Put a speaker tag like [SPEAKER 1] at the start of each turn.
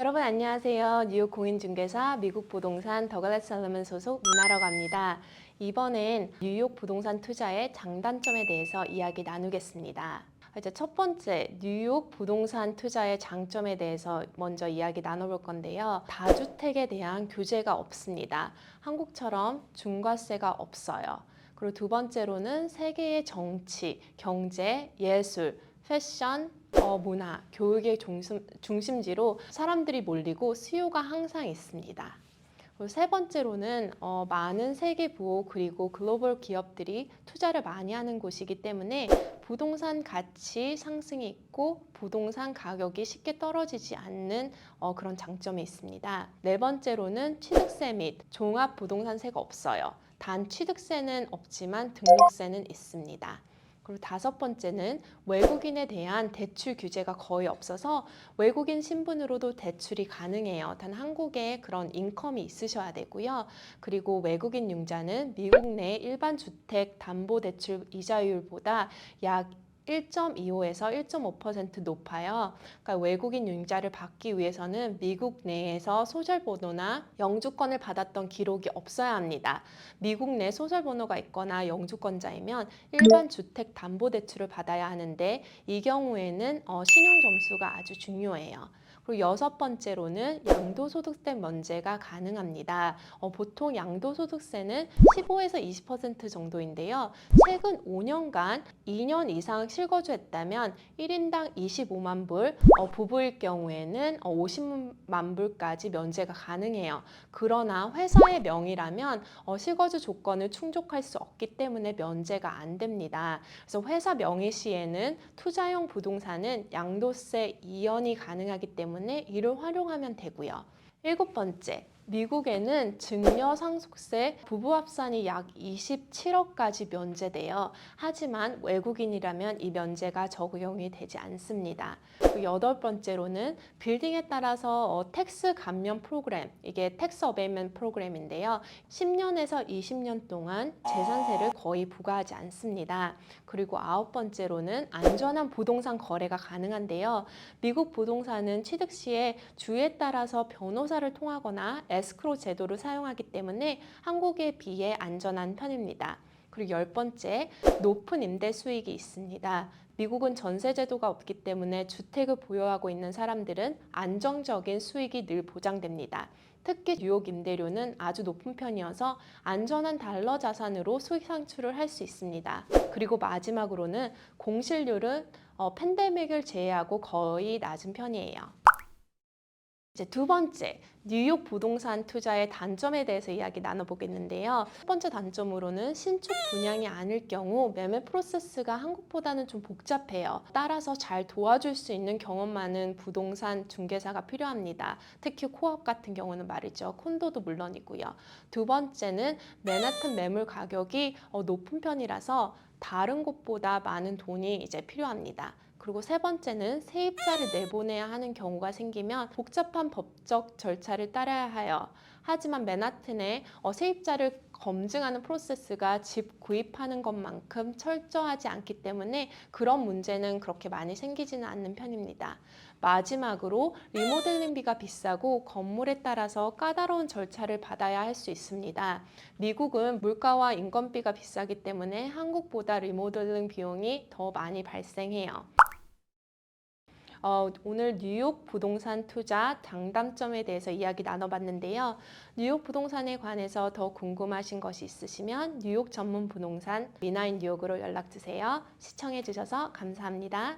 [SPEAKER 1] 여러분 안녕하세요. 뉴욕 공인중개사 미국 부동산 더글라스 살로몬 소속 미나라고 합니다. 이번엔 뉴욕 부동산 투자의 장단점에 대해서 이야기 나누겠습니다. 이제 첫 번째, 뉴욕 부동산 투자의 장점에 대해서 먼저 이야기 나눠볼 건데요. 다주택에 대한 규제가 없습니다. 한국처럼 중과세가 없어요. 그리고 두 번째로는 세계의 정치, 경제, 예술, 패션, 문화, 교육의 중심지로 사람들이 몰리고 수요가 항상 있습니다. 그리고 세 번째로는 많은 세계 부호 그리고 글로벌 기업들이 투자를 많이 하는 곳이기 때문에 부동산 가치 상승이 있고 부동산 가격이 쉽게 떨어지지 않는 그런 장점이 있습니다. 네 번째로는 취득세 및 종합부동산세가 없어요. 단 취득세는 없지만 등록세는 있습니다. 그리고 다섯 번째는 외국인에 대한 대출 규제가 거의 없어서 외국인 신분으로도 대출이 가능해요. 단 한국에 그런 인컴이 있으셔야 되고요. 그리고 외국인 융자는 미국 내 일반 주택 담보대출 이자율보다 약 1.25에서 1.5% 높아요. 그러니까 외국인 융자를 받기 위해서는 미국 내에서 소셜번호나 영주권을 받았던 기록이 없어야 합니다. 미국 내 소셜번호가 있거나 영주권자이면 일반 주택 담보대출을 받아야 하는데 이 경우에는 신용 점수가 아주 중요해요. 그리고 여섯 번째로는 양도소득세 면제가 가능합니다. 보통 양도소득세는 15에서 20% 정도인데요. 최근 5년간 2년 이상 실거주했다면 1인당 25만 불, 부부일 경우에는 50만 불까지 면제가 가능해요. 그러나 회사의 명의라면 실거주 조건을 충족할 수 없기 때문에 면제가 안 됩니다. 그래서 회사 명의 시에는 투자용 부동산은 양도세 이연이 가능하기 때문에 이를 활용하면 되고요. 일곱 번째, 미국에는 증여 상속세 부부 합산이 약 27억까지 면제돼요. 하지만 외국인이라면 이 면제가 적용이 되지 않습니다. 그리고 여덟 번째로는 빌딩에 따라서 텍스 감면 프로그램, 이게 텍스 어베이먼트 프로그램인데요. 10년에서 20년 동안 재산세를 거의 부과하지 않습니다. 그리고 아홉 번째로는 안전한 부동산 거래가 가능한데요. 미국 부동산은 취득 시에 주에 따라서 변호사를 통하거나 에스크로 제도를 사용하기 때문에 한국에 비해 안전한 편입니다. 그리고 열 번째, 높은 임대 수익이 있습니다. 미국은 전세 제도가 없기 때문에 주택을 보유하고 있는 사람들은 안정적인 수익이 늘 보장됩니다. 특히 뉴욕 임대료는 아주 높은 편이어서 안전한 달러 자산으로 수익 창출을 할 수 있습니다. 그리고 마지막으로는 공실률은 팬데믹을 제외하고 거의 낮은 편이에요. 이제 두 번째, 뉴욕 부동산 투자의 단점에 대해서 이야기 나눠보겠는데요. 첫 번째 단점으로는 신축 분양이 아닐 경우 매매 프로세스가 한국보다는 좀 복잡해요. 따라서 잘 도와줄 수 있는 경험 많은 부동산 중개사가 필요합니다. 특히 코업 같은 경우는 말이죠. 콘도도 물론이고요. 두 번째는 맨하튼 매물 가격이 높은 편이라서 다른 곳보다 많은 돈이 이제 필요합니다. 그리고 세 번째는 세입자를 내보내야 하는 경우가 생기면 복잡한 법적 절차를 따라야 해요. 하지만 맨하튼에 세입자를 검증하는 프로세스가 집 구입하는 것만큼 철저하지 않기 때문에 그런 문제는 그렇게 많이 생기지는 않는 편입니다. 마지막으로 리모델링비가 비싸고 건물에 따라서 까다로운 절차를 받아야 할 수 있습니다. 미국은 물가와 인건비가 비싸기 때문에 한국보다 리모델링 비용이 더 많이 발생해요. 오늘 뉴욕 부동산 투자 장단점에 대해서 이야기 나눠봤는데요. 뉴욕 부동산에 관해서 더 궁금하신 것이 있으시면 뉴욕 전문 부동산 미나인 뉴욕으로 연락 주세요. 시청해 주셔서 감사합니다.